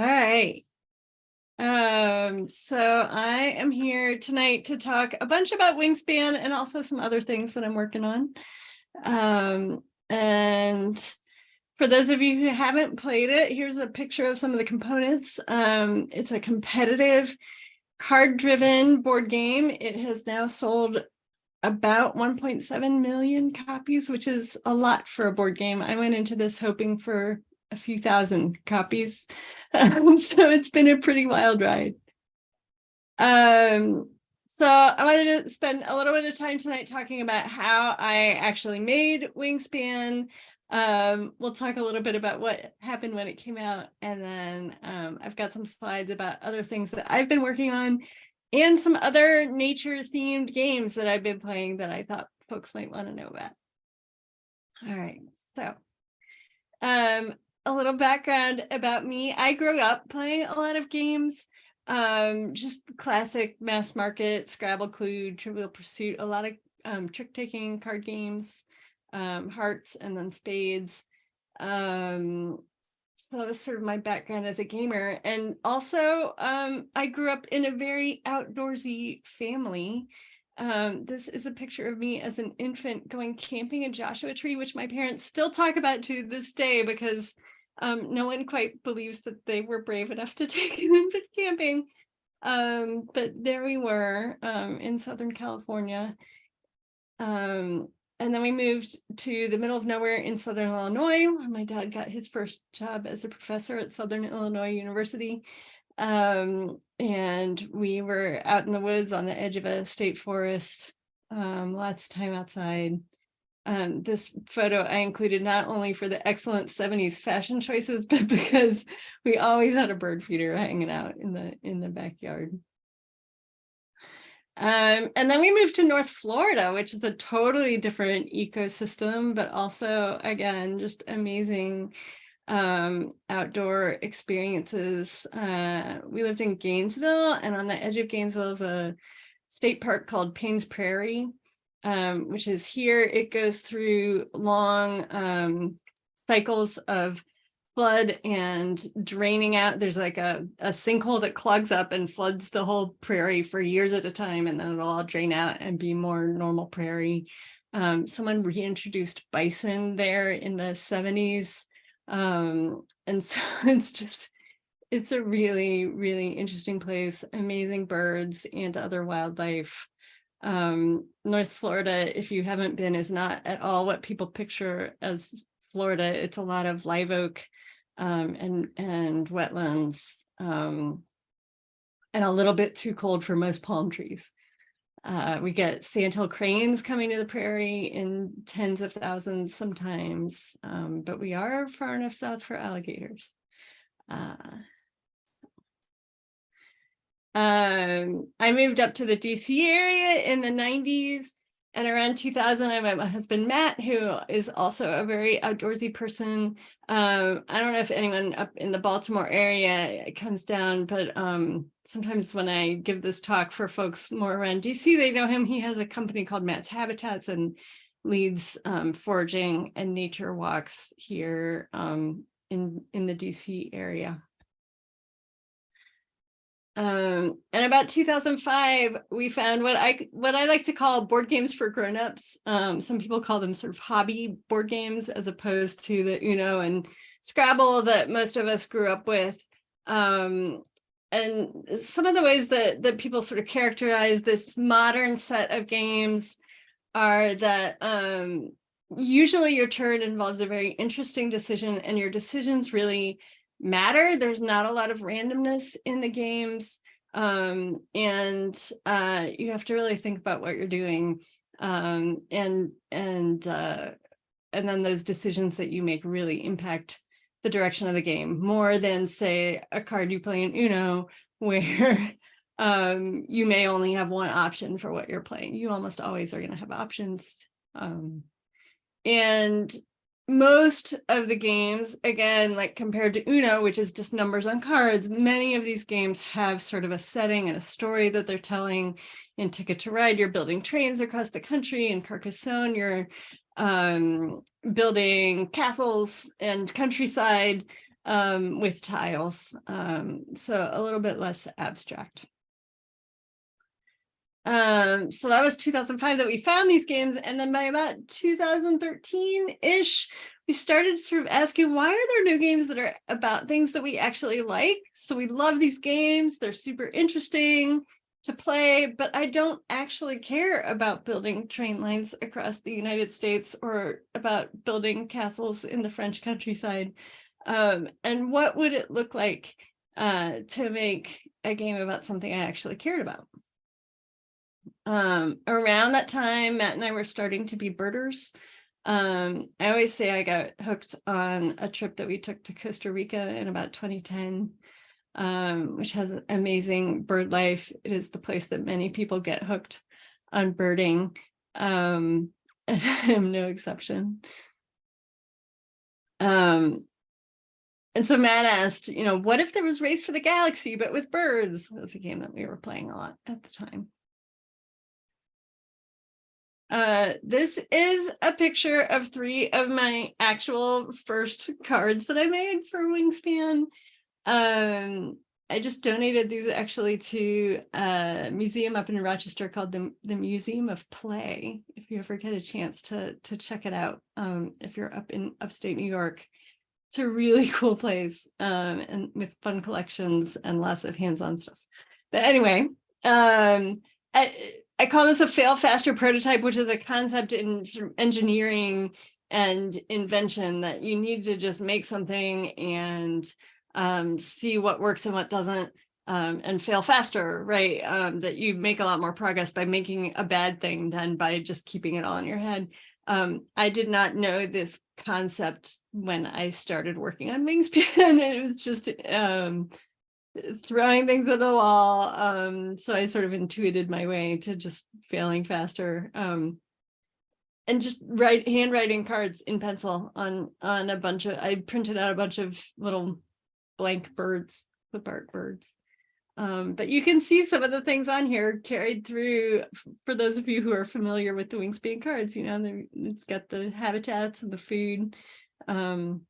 All right. So I am here tonight to talk a bunch about Wingspan and also some other things that I'm working on. And for those of you who haven't played it, here's a picture of some of the components. It's a competitive card-driven board game. It has now sold about 1.7 million copies, which is a lot for a board game. I went into this hoping for a few thousand copies. So it's been a pretty wild ride. So I wanted to spend a little bit of time tonight talking about how I actually made Wingspan. We'll talk a little bit about what happened when it came out, and then I've got some slides about other things that I've been working on and some other nature-themed games that I've been playing that I thought folks might want to know about. All right, so a little background about me. I grew up playing a lot of games, just classic mass market, Scrabble, Clue, Trivial Pursuit, a lot of trick-taking card games, hearts, and then spades. So that was sort of my background as a gamer. And also, I grew up in a very outdoorsy family. This is a picture of me as an infant going camping in Joshua Tree, which my parents still talk about to this day because no one quite believes that they were brave enough to take an infant camping. But there we were in Southern California. And then we moved to the middle of nowhere in Southern Illinois, where my dad got his first job as a professor at Southern Illinois University. And we were out in the woods on the edge of a state forest, lots of time outside. This photo I included not only for the excellent 70s fashion choices, but because we always had a bird feeder hanging out in the backyard. And then we moved to North Florida, which is a totally different ecosystem, but also, again, just amazing outdoor experiences. We lived in Gainesville, and on the edge of Gainesville is a state park called Paynes Prairie, which is here. It goes through long cycles of flood and draining out. There's like a sinkhole that clogs up and floods the whole prairie for years at a time, and then it'll all drain out and be more normal prairie. Someone reintroduced bison there in the 70s. And so it's a really, really interesting place, amazing birds and other wildlife. North Florida, if you haven't been, is not at all what people picture as Florida. It's a lot of live oak and wetlands, and a little bit too cold for most palm trees. We get sandhill cranes coming to the prairie in tens of thousands sometimes, but we are far enough south for alligators. I moved up to the DC area in the 90s, and around 2000 I met my husband Matt, who is also a very outdoorsy person. I don't know if anyone up in the Baltimore area comes down, but sometimes when I give this talk for folks more around DC, they know him. He has a company called Matt's Habitats and leads foraging and nature walks here in the DC area. And about 2005, we found what I like to call board games for grown-ups. Some people call them sort of hobby board games, as opposed to the Uno and Scrabble that most of us grew up with. And some of the ways that people sort of characterize this modern set of games are that usually your turn involves a very interesting decision, and your decisions really matter. There's not a lot of randomness in the games, and you have to really think about what you're doing, and then those decisions that you make really impact the direction of the game more than, say, a card you play in Uno, where you may only have one option for what you're playing. You almost always are going to have options, and most of the games, again, like compared to Uno, which is just numbers on cards, many of these games have sort of a setting and a story that they're telling. In Ticket to Ride, you're building trains across the country. In Carcassonne, you're building castles and countryside. with tiles. So a little bit less abstract. So that was 2005 that we found these games. And then by about 2013-ish, we started sort of asking, why are there new games that are about things that we actually like? So we love these games. They're super interesting to play, but I don't actually care about building train lines across the United States or about building castles in the French countryside. And what would it look like to make a game about something I actually cared about? Around that time, Matt and I were starting to be birders. I always say I got hooked on a trip that we took to Costa Rica in about 2010, which has amazing bird life. It is the place that many people get hooked on birding. And I am no exception. And so Matt asked, what if there was Race for the Galaxy, but with birds? That was a game that we were playing a lot at the time. This is a picture of 3 of my actual first cards that I made for Wingspan. I just donated these actually to a museum up in Rochester called the Museum of Play. If you ever get a chance to check it out, if you're up in upstate New York, it's a really cool place, and with fun collections and lots of hands-on stuff. But anyway, I call this a fail faster prototype, which is a concept in sort of engineering and invention that you need to just make something and see what works and what doesn't, and fail faster, right? That you make a lot more progress by making a bad thing than by just keeping it all in your head. I did not know this concept when I started working on Wingspan. It was just throwing things at the wall. So I sort of intuited my way to just failing faster, and just handwriting cards in pencil on a bunch of, I printed out a bunch of little blank birds, clip art birds. But you can see some of the things on here carried through for those of you who are familiar with the Wingspan cards. It's got the habitats and the food, and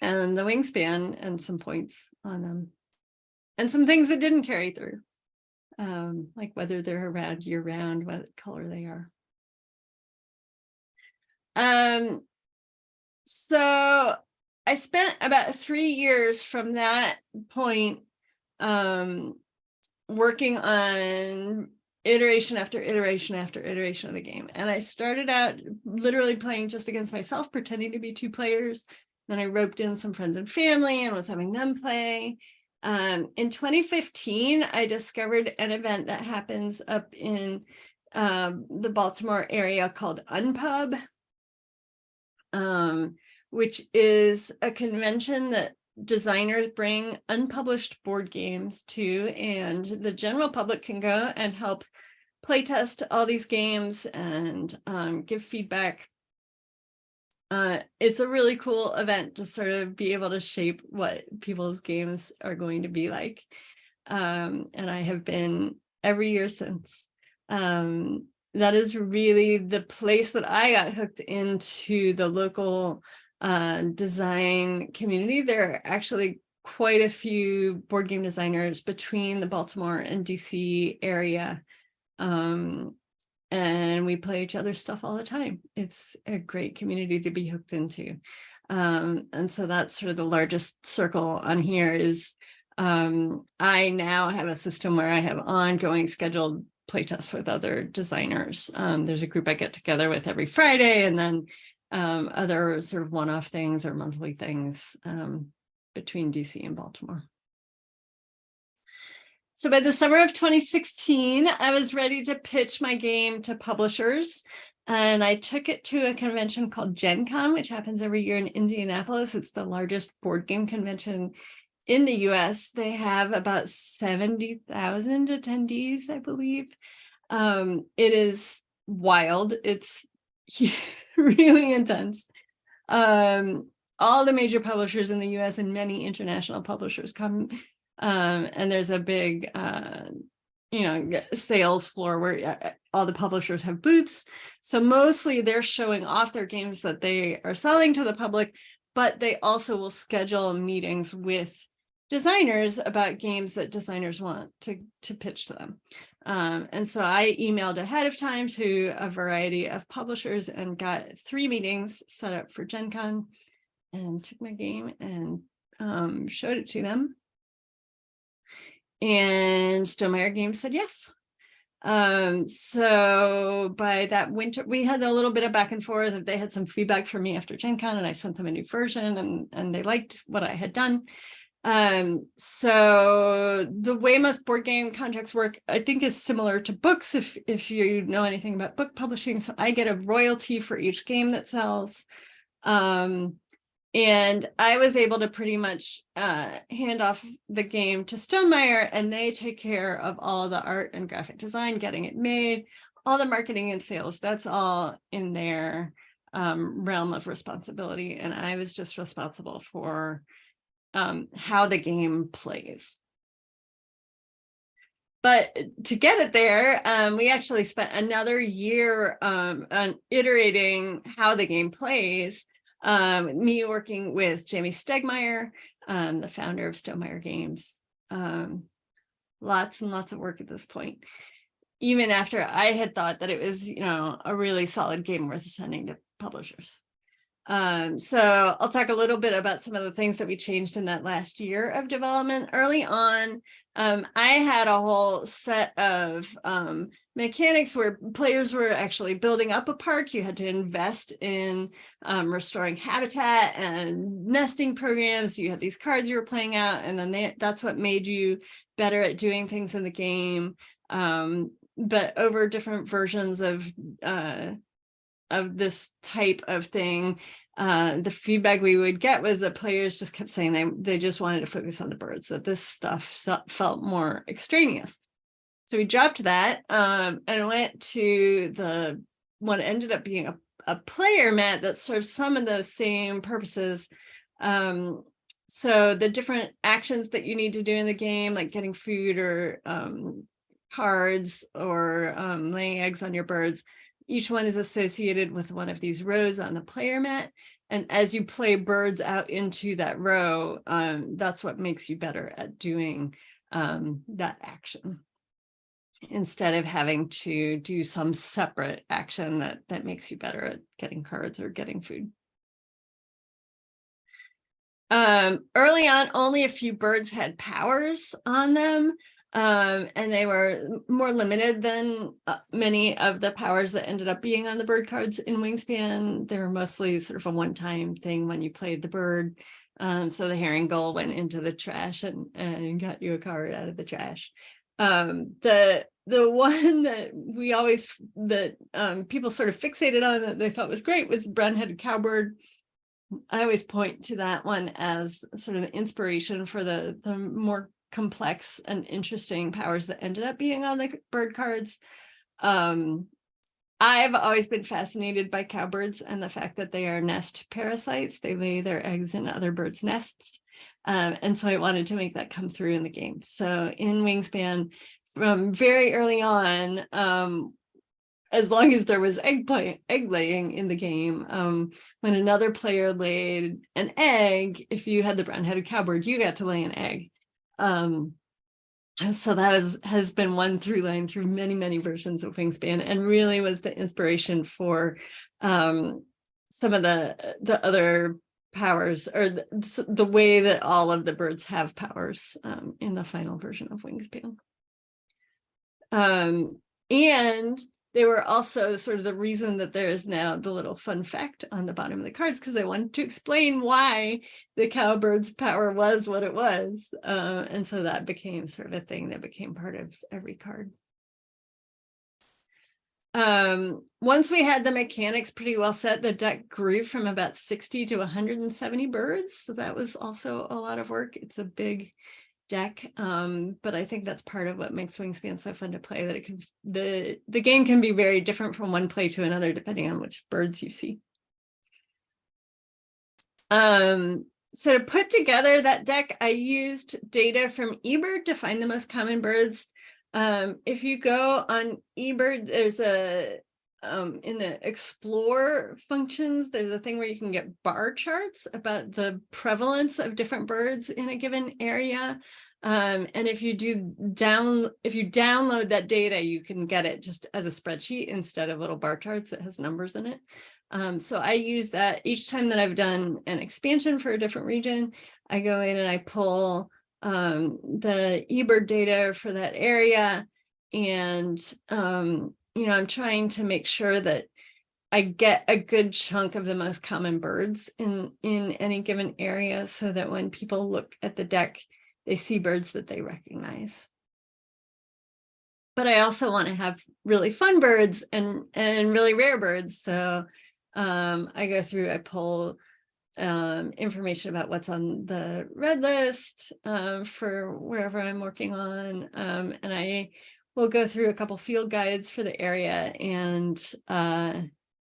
the wingspan and some points on them. And some things that didn't carry through, like whether they're around year-round, what color they are. So I spent about 3 years from that point working on iteration after iteration after iteration of the game. And I started out literally playing just against myself, pretending to be 2 players. Then I roped in some friends and family and was having them play. In 2015, I discovered an event that happens up in the Baltimore area called Unpub, which is a convention that designers bring unpublished board games to, and the general public can go and help playtest all these games and give feedback. It's a really cool event to sort of be able to shape what people's games are going to be like. And I have been every year since. That is really the place that I got hooked into the local design community. There are actually quite a few board game designers between the Baltimore and DC area. And we play each other's stuff all the time. It's a great community to be hooked into. And so that's sort of the largest circle on here is I now have a system where I have ongoing scheduled playtests with other designers. There's a group I get together with every Friday, and then other sort of one-off things or monthly things between DC and Baltimore. So by the summer of 2016, I was ready to pitch my game to publishers, and I took it to a convention called Gen Con, which happens every year in Indianapolis. It's the largest board game convention in the US. They have about 70,000 attendees, I believe. It is wild. It's really intense. All the major publishers in the US and many international publishers come. And there's a big, sales floor where all the publishers have booths. So mostly they're showing off their games that they are selling to the public, but they also will schedule meetings with designers about games that designers want to pitch to them. And so I emailed ahead of time to a variety of publishers and got 3 meetings set up for Gen Con, and took my game and showed it to them. And Stonemaier Games said yes. So by that winter, we had a little bit of back and forth. They had some feedback from me after Gen Con, and I sent them a new version, and they liked what I had done. So the way most board game contracts work, I think, is similar to books, if you know anything about book publishing. So I get a royalty for each game that sells. And I was able to pretty much hand off the game to Stonemaier, and they take care of all the art and graphic design, getting it made, all the marketing and sales. That's all in their realm of responsibility. And I was just responsible for how the game plays. But to get it there, we actually spent another year on iterating how the game plays. Me working with Jamie Stegmaier, the founder of Stonemaier Games. Lots and lots of work at this point, even after I had thought that it was, a really solid game worth sending to publishers. So I'll talk a little bit about some of the things that we changed in that last year of development. Early on, I had a whole set of mechanics where players were actually building up a park. You had to invest in restoring habitat and nesting programs. You had these cards you were playing out, and then that's what made you better at doing things in the game. But over different versions of this type of thing, the feedback we would get was that players just kept saying they just wanted to focus on the birds, that this stuff felt more extraneous. So we dropped that and went to what ended up being a player mat that serves some of the same purposes. So the different actions that you need to do in the game, like getting food or cards or laying eggs on your birds, each one is associated with one of these rows on the player mat. And as you play birds out into that row, that's what makes you better at doing that action, instead of having to do some separate action that makes you better at getting cards or getting food. Early on, only a few birds had powers on them. And they were more limited than many of the powers that ended up being on the bird cards in Wingspan. They were mostly sort of a one-time thing when you played the bird. So the herring gull went into the trash and got you a card out of the trash. The one that people sort of fixated on that they thought was great was the brown-headed cowbird. I always point to that one as sort of the inspiration for the more complex and interesting powers that ended up being on the bird cards. I've always been fascinated by cowbirds and the fact that they are nest parasites. They lay their eggs in other birds' nests. And so I wanted to make that come through in the game. So in Wingspan, from very early on, as long as there was egg laying in the game, when another player laid an egg, if you had the brown-headed cowbird, you got to lay an egg. So that has been one through line through many, many versions of Wingspan, and really was the inspiration for some of the other powers, or the way that all of the birds have powers in the final version of Wingspan. And they were also sort of the reason that there is now the little fun fact on the bottom of the cards, because I wanted to explain why the cowbird's power was what it was. And so that became sort of a thing that became part of every card. Once we had the mechanics pretty well set, the deck grew from about 60 to 170 birds. So that was also a lot of work. It's a big deck, but I think that's part of what makes Wingspan so fun to play, that it can the game can be very different from one play to another depending on which birds you see. So to put together that deck, I used data from eBird to find the most common birds. If you go on eBird, there's a in the explore functions, there's a thing where you can get bar charts about the prevalence of different birds in a given area. And if you download that data, you can get it just as a spreadsheet instead of little bar charts that has numbers in it. So I use that each time that I've done an expansion for a different region. I go in and I pull the eBird data for that area, and I'm trying to make sure that I get a good chunk of the most common birds in any given area, so that when people look at the deck, they see birds that they recognize. But I also want to have really fun birds and really rare birds. So I go through, I pull information about what's on the red list for wherever I'm working on. And I will go through a couple field guides for the area and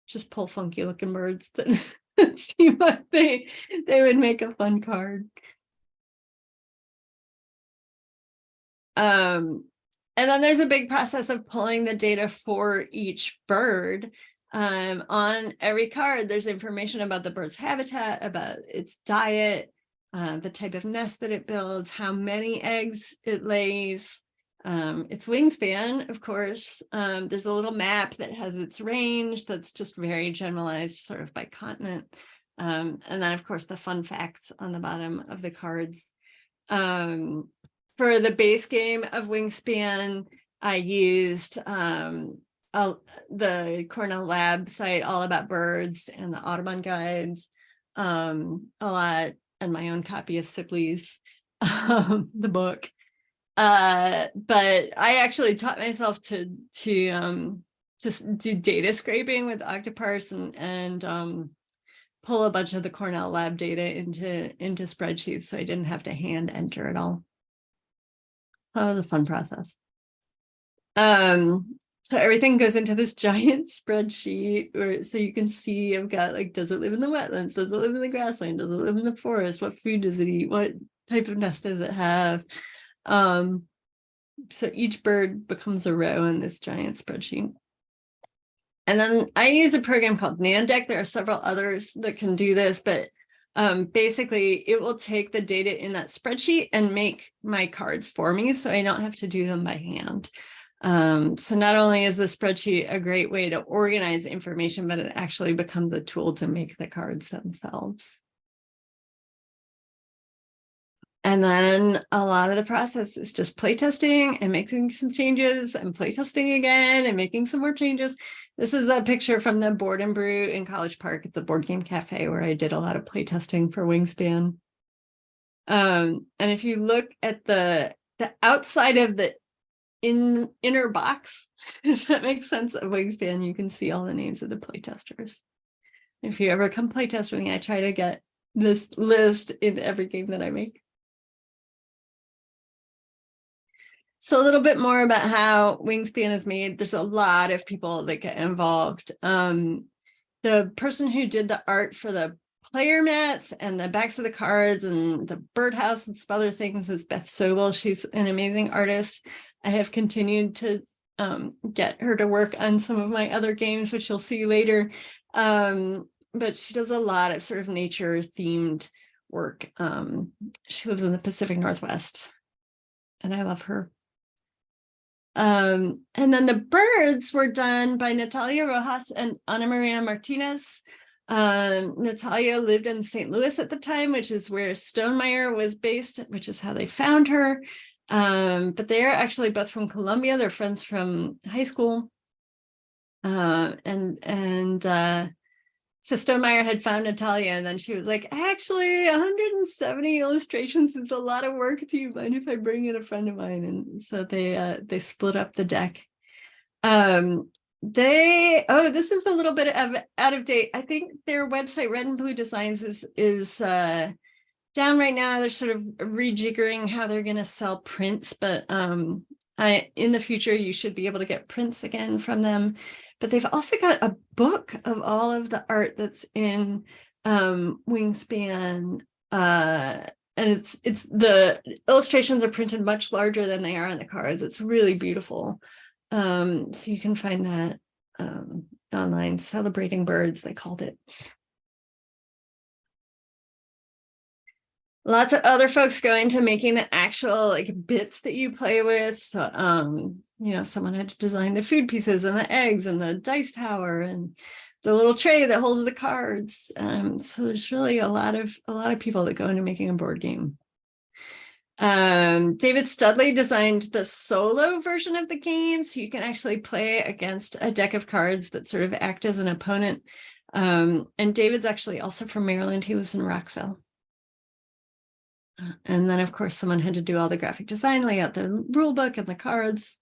just pull funky looking birds that seem like they would make a fun card. And then there's a big process of pulling the data for each bird. On every card, there's information about the bird's habitat, about its diet, the type of nest that it builds, how many eggs it lays, its wingspan, of course. There's a little map that has its range that's just very generalized, sort of by continent. And then, of course, the fun facts on the bottom of the cards. For the base game of Wingspan, I used the Cornell Lab site, All About Birds, and the Audubon guides a lot, and my own copy of Sibley's, the book. But I actually taught myself to do data scraping with Octoparse and pull a bunch of the Cornell Lab data into spreadsheets, so I didn't have to hand enter it all. So that was a fun process. So everything goes into this giant spreadsheet, so you can see I've got, like, does it live in the wetlands? Does it live in the grassland? Does it live in the forest? What food does it eat? What type of nest does it have? So each bird becomes a row in this giant spreadsheet. And then I use a program called Nandeck. There are several others that can do this, but basically it will take the data in that spreadsheet and make my cards for me, so I don't have to do them by hand. So not only is the spreadsheet a great way to organize information, but it actually becomes a tool to make the cards themselves. And then a lot of the process is just playtesting and making some changes and playtesting again and making some more changes. This is a picture from the Board and Brew in College Park. It's a board game cafe where I did a lot of playtesting for Wingspan. And if you look at the outside of the inner box, if that makes sense, of Wingspan, you can see all the names of the playtesters. If you ever come playtest with me, I try to get this list in every game that I make. So a little bit more about how Wingspan is made. There's a lot of people that get involved. The person who did the art for the player mats and the backs of the cards and the birdhouse and some other things is Beth Sobel. She's an amazing artist. I have continued to get her to work on some of my other games, which you'll see later. But she does a lot of sort of nature themed work. She lives in the Pacific Northwest, and I love her. And then the birds were done by Natalia Rojas and Ana Maria Martinez. Natalia lived in St. Louis at the time, which is where Stonemeyer was based, which is how they found her. But they are actually both from Colombia. They're friends from high school. So Stonemeyer had found Natalia, and then she was like, actually, 170 illustrations is a lot of work. Do you mind if I bring in a friend of mine? And so they split up the deck. This is a little bit of out of date. I think their website, Red and Blue Designs, is down right now. They're sort of rejiggering how they're going to sell prints, but in the future, you should be able to get prints again from them. But they've also got a book of all of the art that's in Wingspan, and it's the illustrations are printed much larger than they are on the cards. It's really beautiful. So you can find that online, Celebrating Birds, they called it. Lots of other folks go into making the actual like bits that you play with. So, you know, someone had to design the food pieces and the eggs and the dice tower and the little tray that holds the cards. So there's really a lot of people that go into making a board game. David Studley designed the solo version of the game, so you can actually play against a deck of cards that sort of act as an opponent. And David's actually also from Maryland. He lives in Rockville. And then, of course, someone had to do all the graphic design, lay out the rule book and the cards.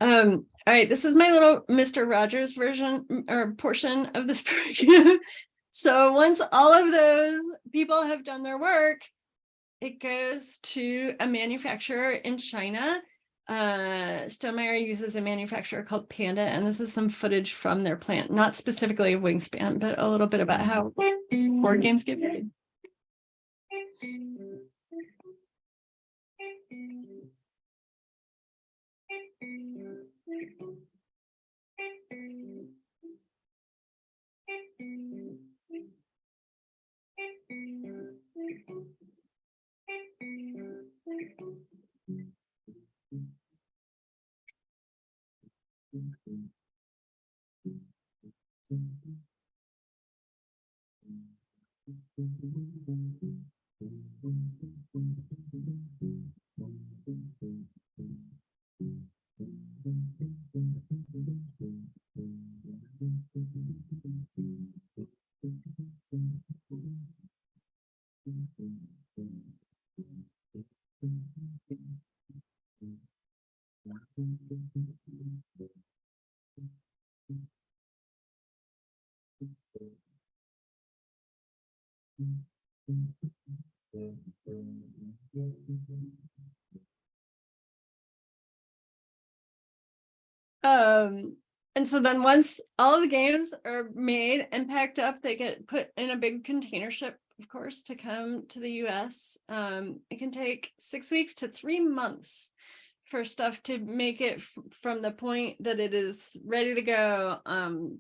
All right, this is my little Mr. Rogers version or portion of this program. So once all of those people have done their work, it goes to a manufacturer in China. Stonemaier uses a manufacturer called Panda, and this is some footage from their plant, not specifically of Wingspan, but a little bit about how board games get made. And so then once all the games are made and packed up, they get put in a big container ship, of course, to come to the US. It can take 6 weeks to 3 months for stuff to make it from the point that it is ready to go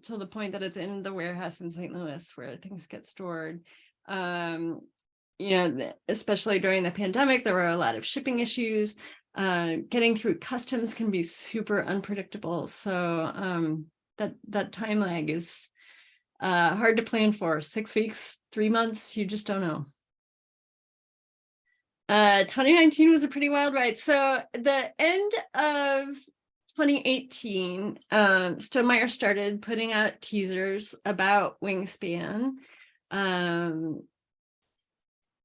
till the point that it's in the warehouse in St. Louis where things get stored. You know, especially during the pandemic, there were a lot of shipping issues. Getting through customs can be super unpredictable. So that time lag is hard to plan for. 6 weeks, 3 months, you just don't know. 2019 was a pretty wild ride. So the end of 2018, Stonemaier started putting out teasers about Wingspan.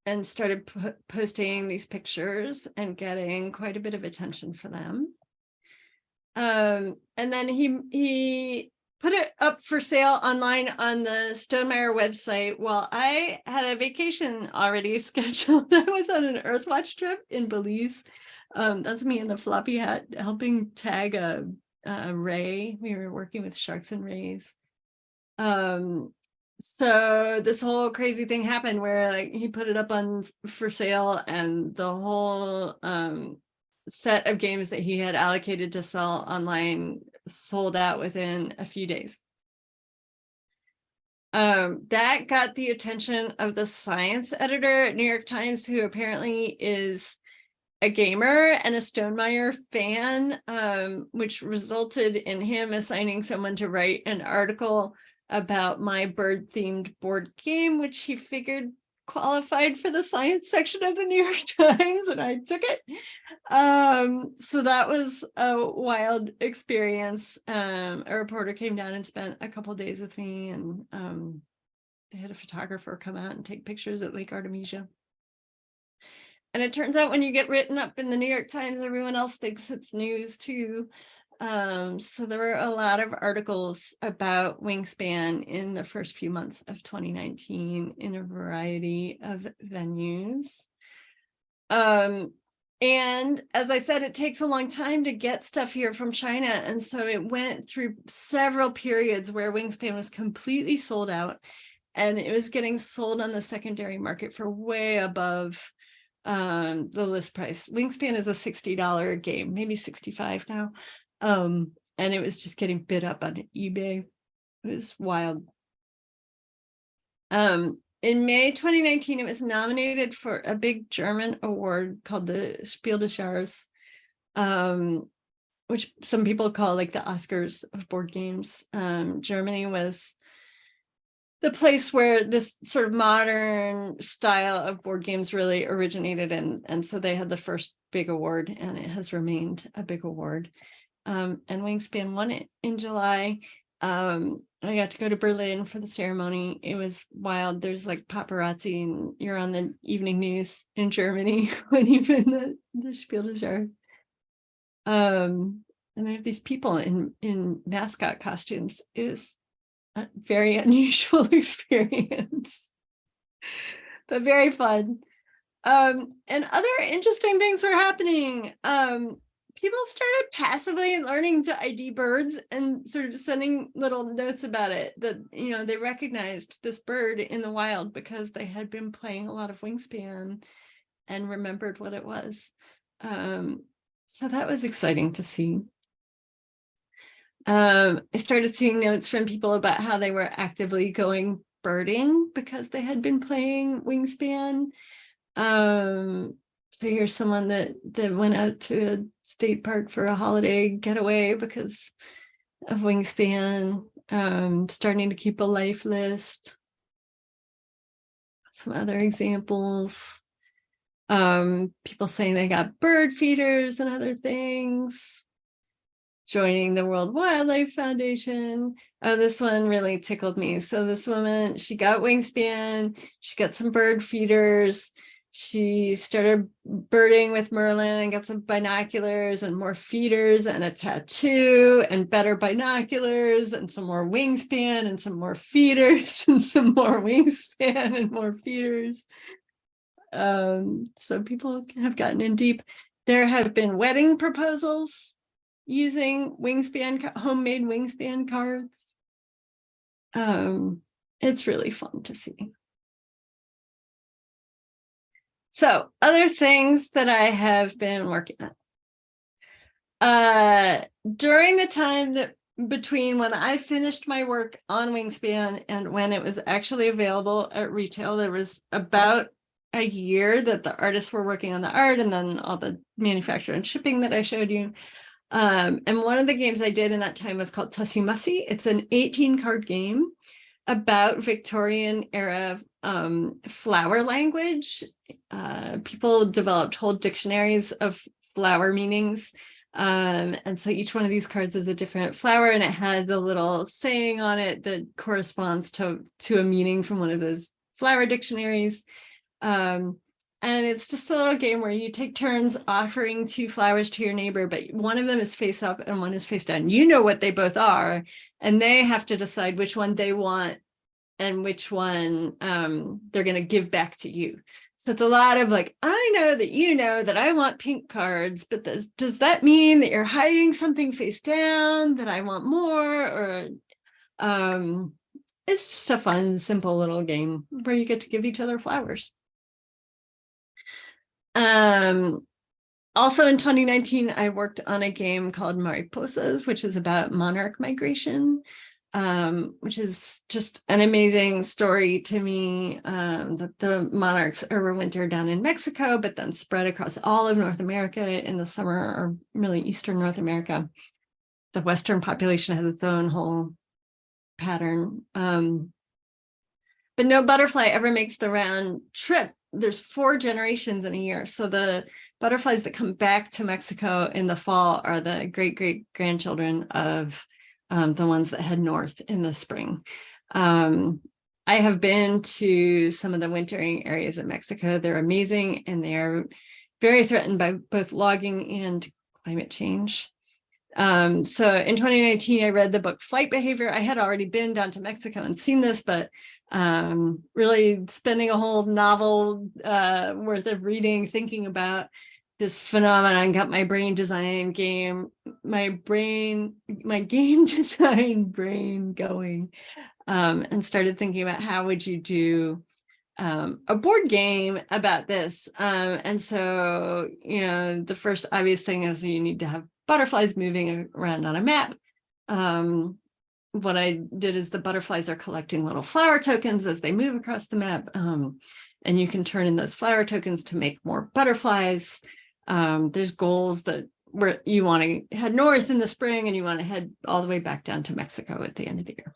And started posting these pictures and getting quite a bit of attention for them. And then he put it up for sale online on the Stonemaier website while I had a vacation already scheduled. I was on an Earthwatch trip in Belize. That's me in a floppy hat helping tag a ray. We were working with sharks and rays. So this whole crazy thing happened where like he put it up on for sale and the whole set of games that he had allocated to sell online sold out within a few days. That got the attention of the science editor at New York Times, who apparently is a gamer and a Stonemaier fan, which resulted in him assigning someone to write an article about my bird-themed board game, which he figured qualified for the science section of the New York Times, and I took it. So that was a wild experience. A reporter came down and spent a couple of days with me, and they had a photographer come out and take pictures at Lake Artemisia. And it turns out when you get written up in the New York Times, everyone else thinks it's news too. So there were a lot of articles about Wingspan in the first few months of 2019 in a variety of venues. And as I said, it takes a long time to get stuff here from China. And so it went through several periods where Wingspan was completely sold out, and it was getting sold on the secondary market for way above the list price. Wingspan is a $60 game, maybe 65 now. and it was just getting bid up on eBay. It was wild. In May 2019, it was nominated for a big German award called the Spiel des Jahres, which some people call like the Oscars of board games. Germany was the place where this sort of modern style of board games really originated, and so they had the first big award, and it has remained a big award. And Wingspan won it in July. I got to go to Berlin for the ceremony. It was wild. There's like paparazzi, and you're on the evening news in Germany when you win the Spiel des Jahres. And they have these people in mascot costumes. It was a very unusual experience, but very fun. And other interesting things were happening. People started passively learning to ID birds and sort of sending little notes about it, that, you know, they recognized this bird in the wild because they had been playing a lot of Wingspan and remembered what it was. So that was exciting to see. I started seeing notes from people about how they were actively going birding because they had been playing Wingspan. So here's someone that went out to a state park for a holiday getaway because of Wingspan. Starting to keep a life list. Some other examples. People saying they got bird feeders and other things. Joining the World Wildlife Foundation. Oh, this one really tickled me. So this woman, she got Wingspan, she got some bird feeders, she started birding with Merlin and got some binoculars and more feeders and a tattoo and better binoculars and some more Wingspan and some more feeders and some more Wingspan and more feeders. So people have gotten in deep. There have been wedding proposals using Wingspan, homemade Wingspan cards. It's really fun to see. So other things that I have been working on. During the time that between when I finished my work on Wingspan and when it was actually available at retail, there was about a year that the artists were working on the art and then all the manufacture and shipping that I showed you. And one of the games I did in that time was called Tasumasi. It's an 18-card game about Victorian era flower language. People developed whole dictionaries of flower meanings. And so each one of these cards is a different flower, and it has a little saying on it that corresponds to a meaning from one of those flower dictionaries. And it's just a little game where you take turns offering 2 flowers to your neighbor, but one of them is face up and one is face down. You know what they both are, and they have to decide which one they want and which one they're going to give back to you. So it's a lot of like, I know that you know that I want pink cards, but does that mean that you're hiding something face down that I want more? Or it's just a fun, simple little game where you get to give each other flowers. Also in 2019, I worked on a game called Mariposas, which is about monarch migration, which is just an amazing story to me, that the monarchs overwinter down in Mexico, but then spread across all of North America in the summer, or really Eastern North America. The Western population has its own whole pattern. But no butterfly ever makes the round trip. There's 4 generations in a year. So the butterflies that come back to Mexico in the fall are the great-great-grandchildren of the ones that head north in the spring. I have been to some of the wintering areas of Mexico. They're amazing, and they are very threatened by both logging and climate change. So in 2019, I read the book Flight Behavior. I had already been down to Mexico and seen this, but really spending a whole novel worth of reading, thinking about this phenomenon, got my game design brain going, and started thinking about how would you do a board game about this. And so, you know, the first obvious thing is you need to have butterflies moving around on a map. What I did is the butterflies are collecting little flower tokens as they move across the map. And you can turn in those flower tokens to make more butterflies. There's goals that where you want to head north in the spring and you want to head all the way back down to Mexico at the end of the year.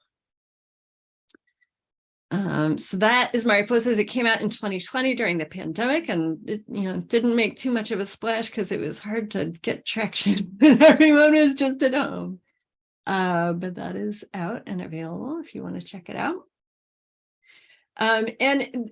So that is Mariposa. It came out in 2020 during the pandemic, and it, didn't make too much of a splash because it was hard to get traction and everyone was just at home. But that is out and available if you want to check it out. And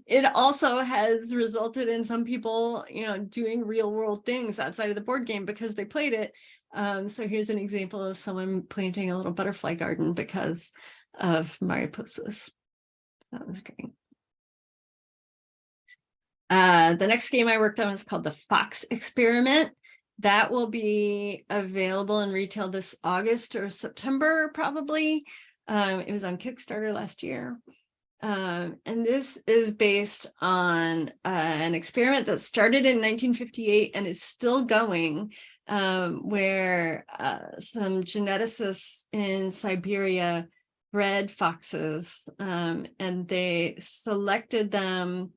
it also has resulted in some people, doing real world things outside of the board game because they played it. So here's an example of someone planting a little butterfly garden because of Mariposas. That was great. The next game I worked on is called the Fox Experiment. That will be available in retail this August or September, probably. It was on Kickstarter last year. And this is based on an experiment that started in 1958 and is still going, where some geneticists in Siberia bred foxes, and they selected them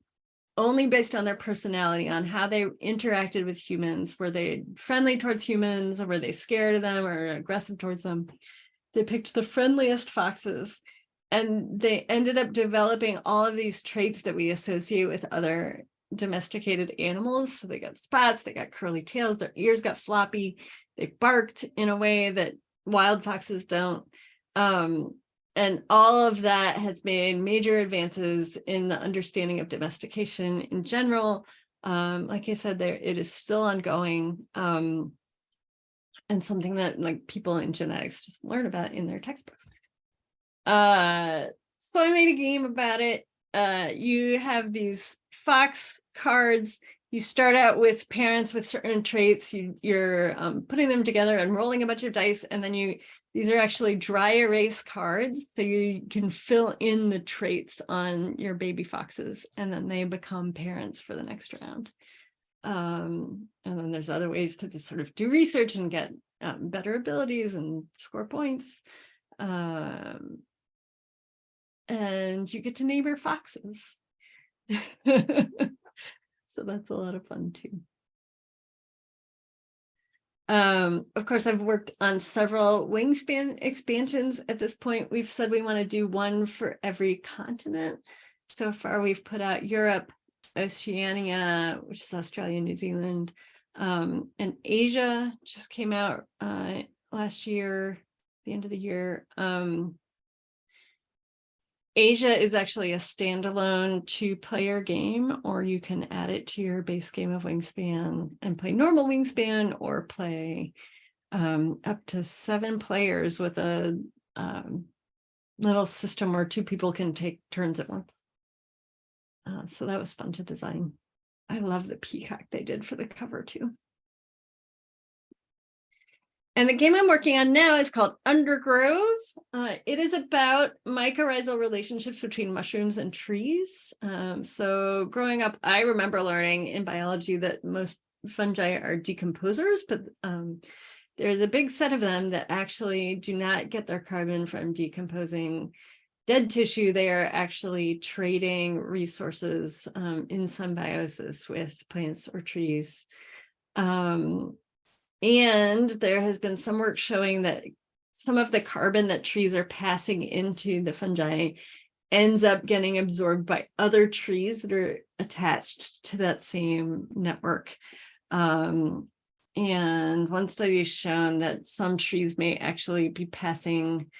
only based on their personality, on how they interacted with humans. Were they friendly towards humans, or were they scared of them or aggressive towards them? They picked the friendliest foxes, and they ended up developing all of these traits that we associate with other domesticated animals. So they got spots, they got curly tails, their ears got floppy, they barked in a way that wild foxes don't. And all of that has made major advances in the understanding of domestication in general. Like I said, it is still ongoing, and something that people in genetics just learn about in their textbooks. So I made a game about it. You have these fox cards. You start out with parents with certain traits. You're putting them together and rolling a bunch of dice, and then these are actually dry erase cards, so you can fill in the traits on your baby foxes, and then they become parents for the next round. And then there's other ways to just sort of do research and get better abilities and score points. And you get to name your foxes. So that's a lot of fun too. Of course, I've worked on several Wingspan expansions. At this point, we've said we want to do one for every continent. So far, we've put out Europe, Oceania, which is Australia, New Zealand, and Asia just came out last year, the end of the year. Asia is actually a standalone 2-player game, or you can add it to your base game of Wingspan and play normal Wingspan, or play up to 7 players with a little system where 2 people can take turns at once. So that was fun to design. I love the peacock they did for the cover too. And the game I'm working on now is called Undergrove. It is about mycorrhizal relationships between mushrooms and trees. So growing up, I remember learning in biology that most fungi are decomposers, but there's a big set of them that actually do not get their carbon from decomposing dead tissue. They are actually trading resources in symbiosis with plants or trees. And there has been some work showing that some of the carbon that trees are passing into the fungi ends up getting absorbed by other trees that are attached to that same network. And one study has shown that some trees may actually be passing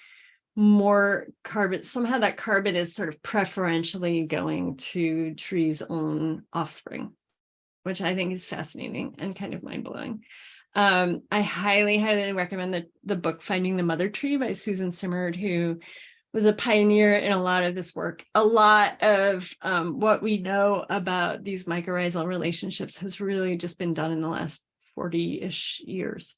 more carbon. Somehow that carbon is sort of preferentially going to trees' own offspring, which I think is fascinating and kind of mind-blowing. I highly, highly recommend the book Finding the Mother Tree by Susan Simard, who was a pioneer in a lot of this work. A lot of what we know about these mycorrhizal relationships has really just been done in the last 40-ish years.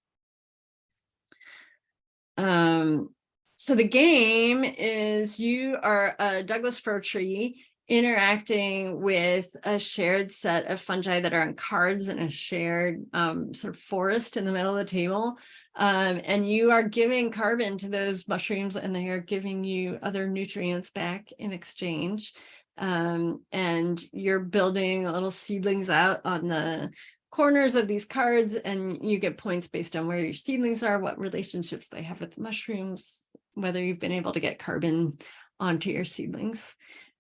So the game is, you are a Douglas fir tree interacting with a shared set of fungi that are on cards in a shared sort of forest in the middle of the table. And you are giving carbon to those mushrooms, and they are giving you other nutrients back in exchange. And you're building little seedlings out on the corners of these cards, and you get points based on where your seedlings are, what relationships they have with mushrooms, whether you've been able to get carbon onto your seedlings.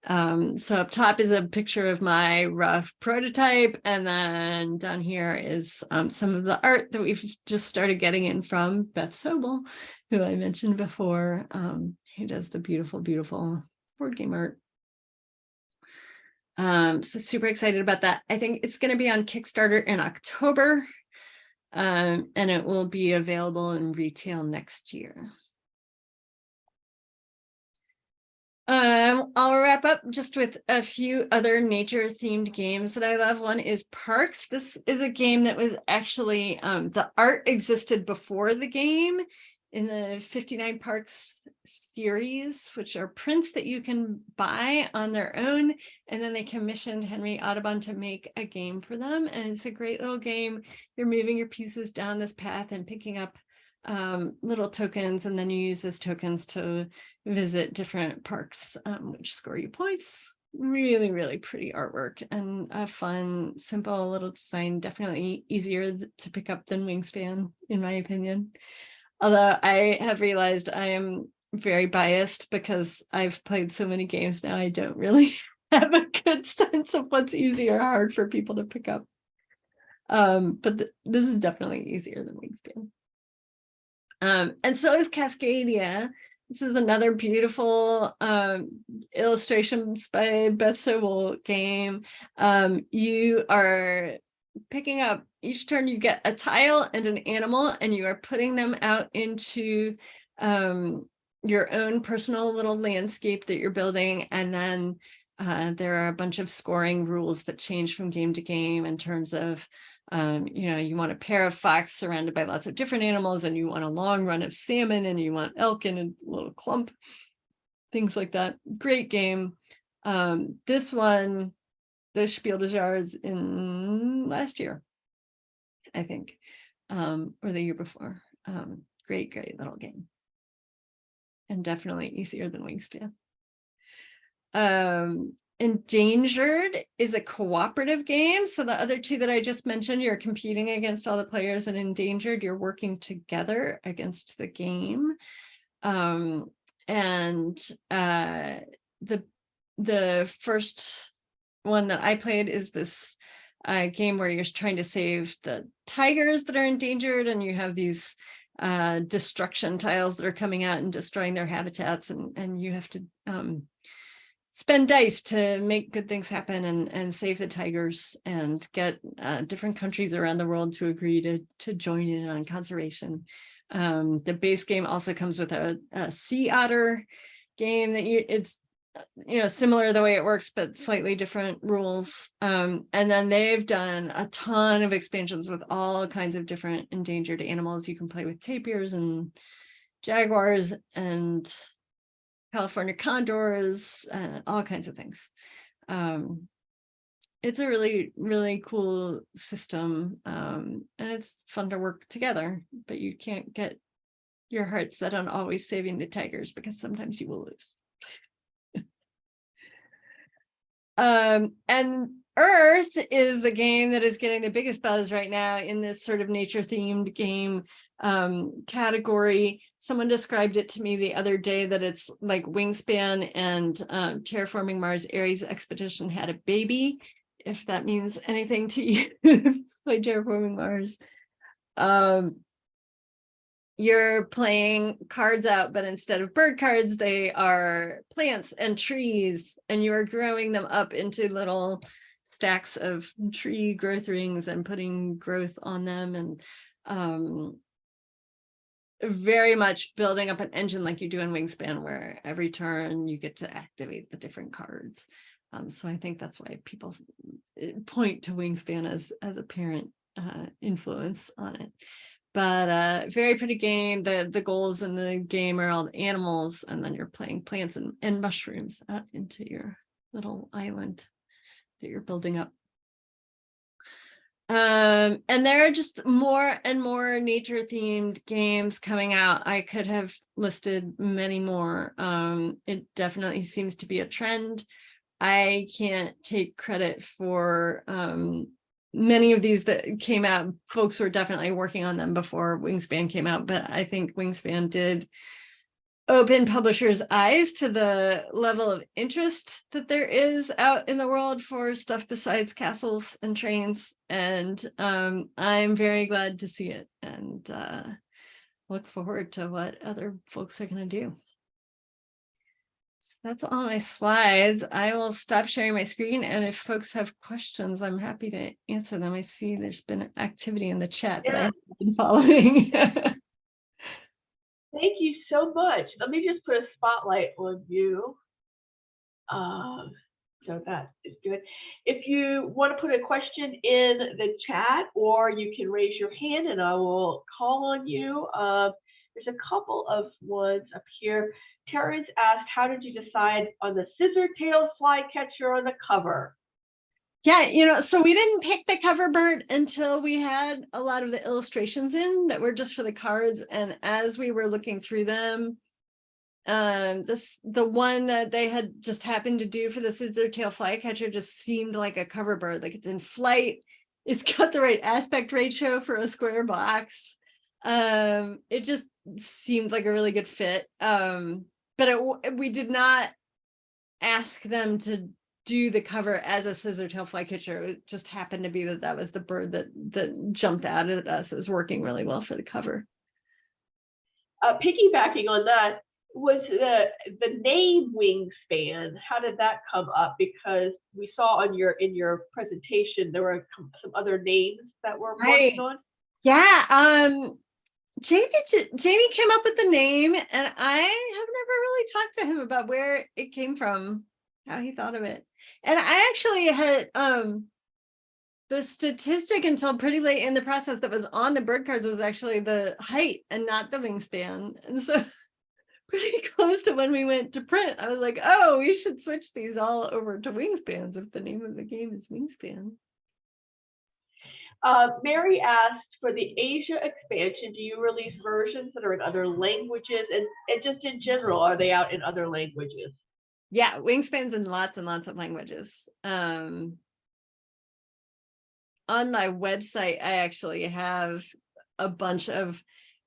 So up top is a picture of my rough prototype, and then down here is some of the art that we've just started getting in from Beth Sobel, who I mentioned before, who does the beautiful, beautiful board game art. So super excited about that. I think it's going to be on Kickstarter in October, and it will be available in retail next year. I'll wrap up just with a few other nature themed games that I love. One is Parks. This is a game that was actually, the art existed before the game in the 59 Parks series, which are prints that you can buy on their own. And then they commissioned Henry Audubon to make a game for them. And it's a great little game. You're moving your pieces down this path and picking up little tokens, and then you use those tokens to visit different parks, which score you points. Really, really pretty artwork and a fun, simple little design. Definitely easier to pick up than Wingspan, in my opinion. Although I have realized I am very biased because I've played so many games now, I don't really have a good sense of what's easy or hard for people to pick up. But this is definitely easier than Wingspan. And so is Cascadia. This is another beautiful illustrations by Beth Sobel game. You are picking up, each turn you get a tile and an animal, and you are putting them out into your own personal little landscape that you're building. And then there are a bunch of scoring rules that change from game to game in terms of you want a pair of fox surrounded by lots of different animals, and you want a long run of salmon, and you want elk in a little clump, things like that. Great game. This one, the Spiel des Jahres in last year, I think, or the year before. Great, great little game. And definitely easier than Wingspan. Endangered is a cooperative game. So the other two that I just mentioned, you're competing against all the players, and Endangered, you're working together against the game. And the first one that I played is this game where you're trying to save the tigers that are endangered, and you have these destruction tiles that are coming out and destroying their habitats, and you have to spend dice to make good things happen and save the tigers, and get different countries around the world to agree to join in on conservation. The base game also comes with a sea otter game that it's similar the way it works, but slightly different rules. And then they've done a ton of expansions with all kinds of different endangered animals. You can play with tapirs and jaguars and California condors, all kinds of things. It's a really, really cool system, and it's fun to work together, but you can't get your heart set on always saving the tigers, because sometimes you will lose. And Earth is the game that is getting the biggest buzz right now in this sort of nature themed game category. Someone described it to me the other day that it's like Wingspan and Terraforming Mars Ares Expedition had a baby, if that means anything to you. Play Terraforming Mars. You're playing cards out, but instead of bird cards, they are plants and trees, and you are growing them up into little stacks of tree growth rings and putting growth on them, and very much building up an engine like you do in Wingspan, where every turn you get to activate the different cards. So I think that's why people point to Wingspan as a parent influence on it. But very pretty game. The goals in the game are all the animals, and then you're playing plants and mushrooms into your little island that you're building up. And there are just more and more nature themed games coming out. I could have listed many more. It definitely seems to be a trend. I can't take credit for many of these that came out. Folks were definitely working on them before Wingspan came out, but I think Wingspan did open publishers' eyes to the level of interest that there is out in the world for stuff besides castles and trains. And I'm very glad to see it, and look forward to what other folks are going to do. So that's all my slides. I will stop sharing my screen, and if folks have questions, I'm happy to answer them. I see there's been activity in the chat that I haven't been following. Thank you so much. Let me just put a spotlight on you. So that is good. If you want to put a question in the chat, or you can raise your hand and I will call on you. There's a couple of ones up here. Terrence asked, how did you decide on the scissor-tailed flycatcher on the cover? Yeah, so we didn't pick the cover bird until we had a lot of the illustrations in that were just for the cards. And as we were looking through them, the one that they had just happened to do for the scissor-tail flycatcher just seemed like a cover bird. Like, it's in flight, it's got the right aspect ratio for a square box. It just seemed like a really good fit. But we did not ask them to do the cover as a scissor-tail flycatcher. It just happened to be that was the bird that jumped out at us as working really well for the cover. Piggybacking on that, was the name Wingspan, how did that come up? Because we saw in your presentation there were some other names that were working on. Yeah, Jamie came up with the name, and I have never really talked to him about where it came from, how he thought of it. And I actually had the statistic until pretty late in the process that was on the bird cards was actually the height and not the wingspan. And so pretty close to when we went to print, I was like, oh, we should switch these all over to wingspans if the name of the game is Wingspan. Mary asked, for the Asia expansion, do you release versions that are in other languages? And just in general, are they out in other languages? Yeah, Wingspan's in lots and lots of languages. On my website, I actually have a bunch of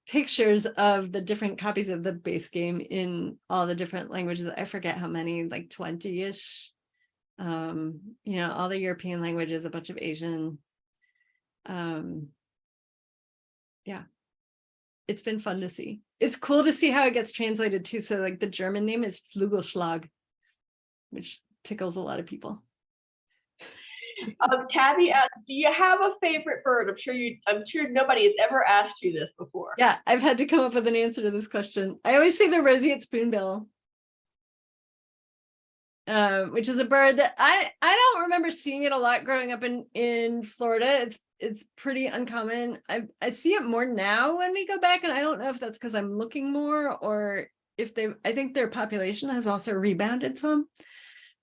pictures of the different copies of the base game in all the different languages. I forget how many, like 20-ish. All the European languages, a bunch of Asian. Yeah, it's been fun to see. It's cool to see how it gets translated too. So like the German name is Flügelschlag, which tickles a lot of people. Tabby asked, do you have a favorite bird? I'm sure nobody has ever asked you this before. Yeah, I've had to come up with an answer to this question. I always say the roseate spoonbill, which is a bird that I don't remember seeing it a lot growing up in Florida. It's pretty uncommon. I see it more now when we go back, and I don't know if that's because I'm looking more, or if I think their population has also rebounded some.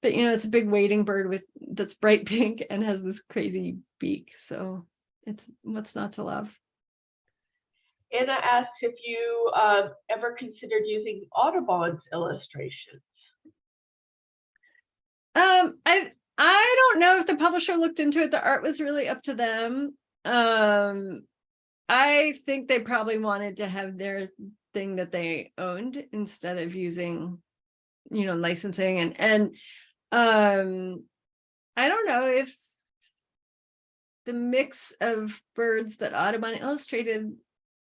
But it's a big wading bird that's bright pink and has this crazy beak. So it's what's not to love. Anna asks if you ever considered using Audubon's illustrations. I don't know if the publisher looked into it. The art was really up to them. I think they probably wanted to have their thing that they owned instead of using, licensing and I don't know if the mix of birds that Audubon illustrated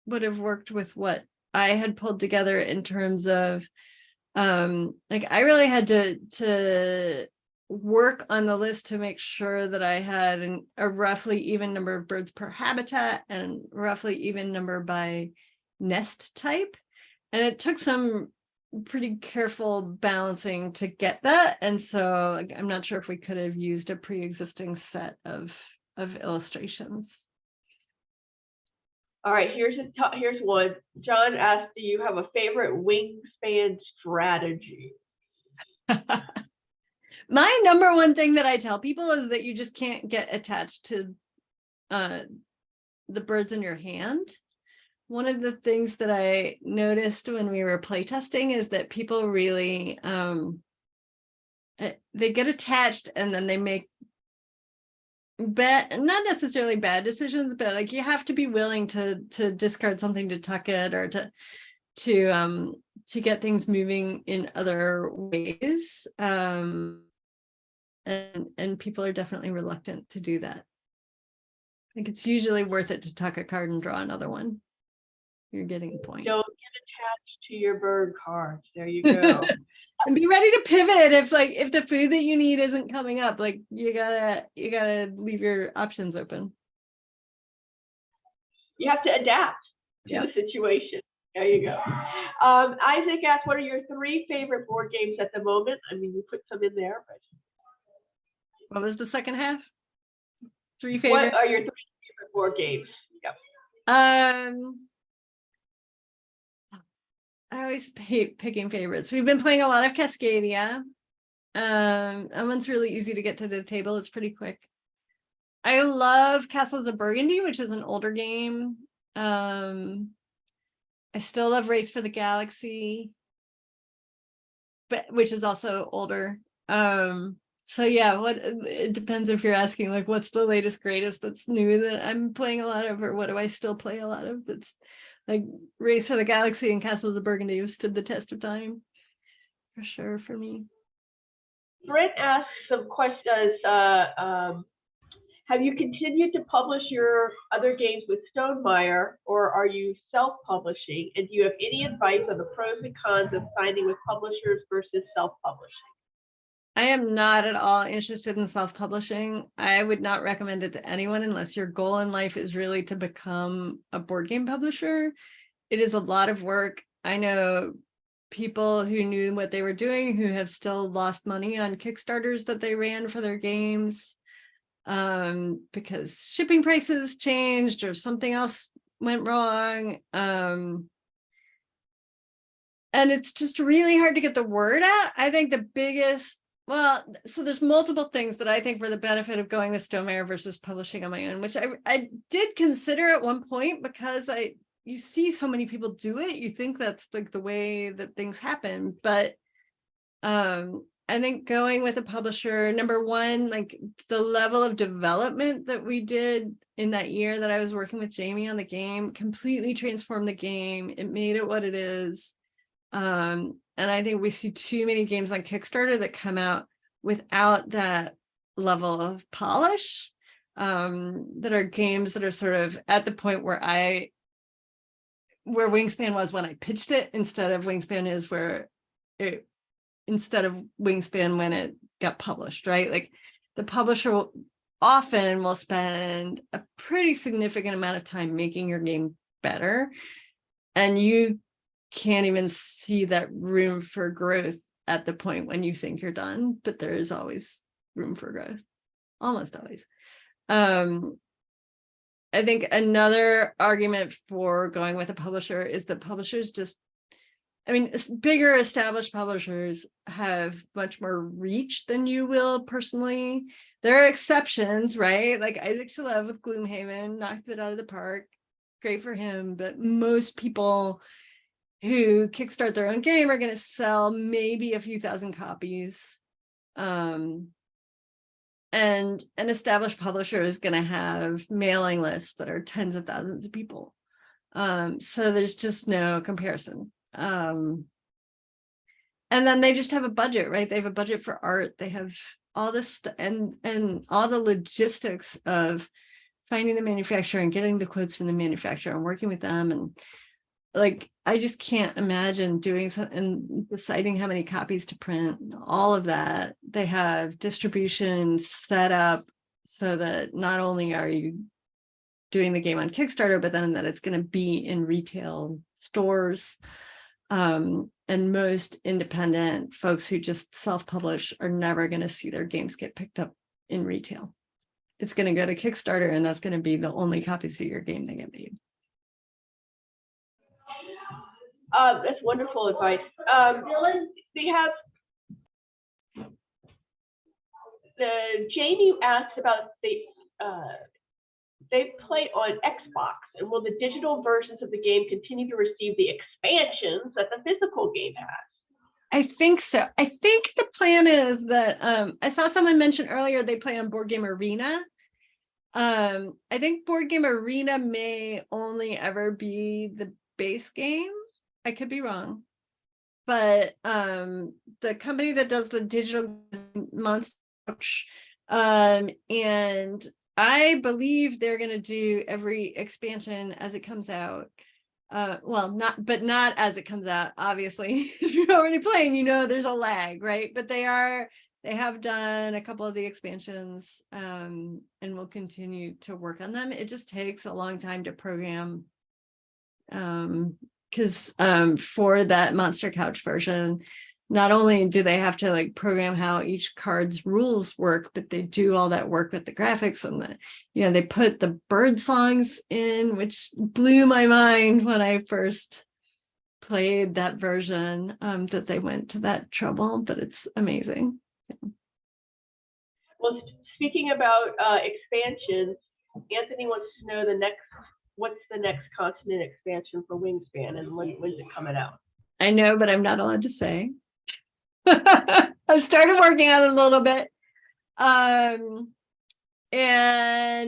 would have worked with what I had pulled together in terms of I really had to work on the list to make sure that I had a roughly even number of birds per habitat and roughly even number by nest type. And it took some pretty careful balancing to get that. And so I'm not sure if we could have used a pre-existing set of illustrations. All right, here's one. John asked, do you have a favorite Wingspan strategy? My number one thing that I tell people is that you just can't get attached to the birds in your hand. One of the things that I noticed when we were playtesting is that people really they get attached and then they make not necessarily bad decisions, but like you have to be willing to discard something to tuck it or to get things moving in other ways. And people are definitely reluctant to do that. I think it's usually worth it to tuck a card and draw another one. You're getting a point. Don't get attached to your bird cards. There you go. And be ready to pivot if the food that you need isn't coming up. Like you gotta leave your options open. You have to adapt to the situation. There you go. Isaac asked, what are your 3 favorite board games at the moment? I mean, you put some in there, but what was the second half? 3 favorite. What are your 3 favorite board games? Yep. I always hate picking favorites. We've been playing a lot of Cascadia. That one's really easy to get to the table. It's pretty quick. I love Castles of Burgundy, which is an older game. I still love Race for the Galaxy, which is also older. So yeah, it depends if you're asking like what's the latest greatest that's new that I'm playing a lot of, or what do I still play a lot of? It's like Race for the Galaxy and Castles of Burgundy have stood the test of time for sure for me. Brent asks some questions. Have you continued to publish your other games with Stonemaier, or are you self-publishing? And do you have any advice on the pros and cons of signing with publishers versus self-publishing? I am not at all interested in self-publishing. I would not recommend it to anyone unless your goal in life is really to become a board game publisher. It is a lot of work. I know people who knew what they were doing who have still lost money on Kickstarters that they ran for their games because shipping prices changed or something else went wrong. And it's just really hard to get the word out. I think the biggest, so there's multiple things that I think were the benefit of going with Stonemaier versus publishing on my own, which I did consider at one point because you see so many people do it. You think that's like the way that things happen. But I think going with a publisher, number one, like the level of development that we did in that year that I was working with Jamie on the game completely transformed the game. It made it what it is. And I think we see too many games on Kickstarter that come out without that level of polish, that are games that are sort of at the point where Wingspan was when I pitched it, instead of Wingspan when it got published, right? Like the publisher often will spend a pretty significant amount of time making your game better, and you can't even see that room for growth at the point when you think you're done, but there is always room for growth, almost always. I think another argument for going with a publisher is that publishers bigger established publishers have much more reach than you will personally. There are exceptions, right? Like Isaac Shalev with Gloomhaven knocked it out of the park. Great for him, but most people who kickstart their own game are going to sell maybe a few thousand copies. And an established publisher is going to have mailing lists that are tens of thousands of people. So there's just no comparison. And then they just have a budget, right? They have a budget for art. They have all this and all the logistics of finding the manufacturer and getting the quotes from the manufacturer and working with them. And like, I just can't imagine doing something and deciding how many copies to print, all of that. They have distribution set up so that not only are you doing the game on Kickstarter, but then that it's going to be in retail stores. And most independent folks who just self-publish are never going to see their games get picked up in retail. It's going to go to Kickstarter, and that's going to be the only copies of your game that get made. That's wonderful advice. They have Jamie asked about they play on Xbox, and will the digital versions of the game continue to receive the expansions that the physical game has? I think so. I think the plan is that I saw someone mention earlier they play on Board Game Arena. I think Board Game Arena may only ever be the base game. I could be wrong. But the company that does the digital Monster Couch, and I believe they're going to do every expansion as it comes out. Well, not as it comes out, obviously. If you're already playing, you know there's a lag, right? But they have done a couple of the expansions, and will continue to work on them. It just takes a long time to program, because for that Monster Couch version, not only do they have to like program how each card's rules work, but they do all that work with the graphics and they put the bird songs in, which blew my mind when I first played that version, that they went to that trouble, but it's amazing. Well, speaking about expansions, Anthony wants to know what's the next continent expansion for Wingspan, and when's it coming out? I know, but I'm not allowed to say. I've started working on it a little bit. And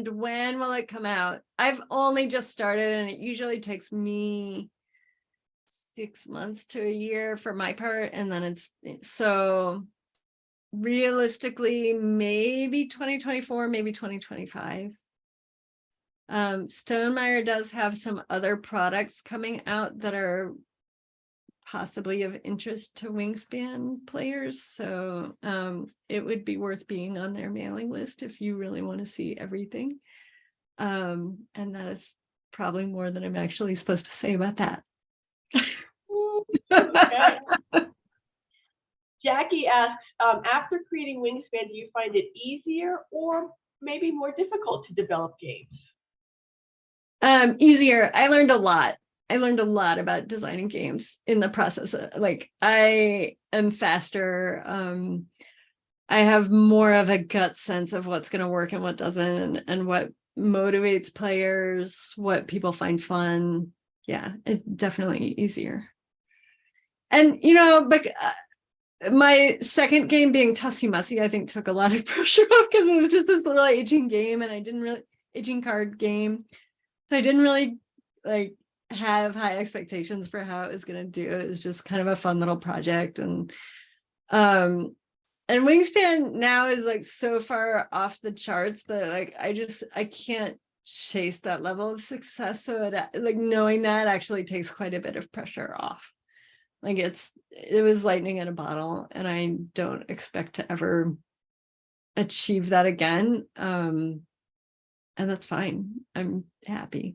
when will it come out? I've only just started, and it usually takes me 6 months to a year for my part. And then so realistically, maybe 2024, maybe 2025. Stonemaier does have some other products coming out that are possibly of interest to Wingspan players, so it would be worth being on their mailing list if you really want to see everything, and that is probably more than I'm actually supposed to say about that. Okay. Jackie asks, after creating Wingspan, do you find it easier or maybe more difficult to develop games? Easier. I learned a lot about designing games in the process. Like, I am faster. I have more of a gut sense of what's going to work and what doesn't, and what motivates players, what people find fun. Yeah, it's definitely easier. And but my second game being Tussy Mussy, I think took a lot of pressure off, because it was just this little 18 game, and I didn't really 18 card game. So I didn't really like have high expectations for how it was going to do. It was just kind of a fun little project. And Wingspan now is like so far off the charts that like I can't chase that level of success. So like knowing that actually takes quite a bit of pressure off. Like it was lightning in a bottle, and I don't expect to ever achieve that again. And that's fine. I'm happy.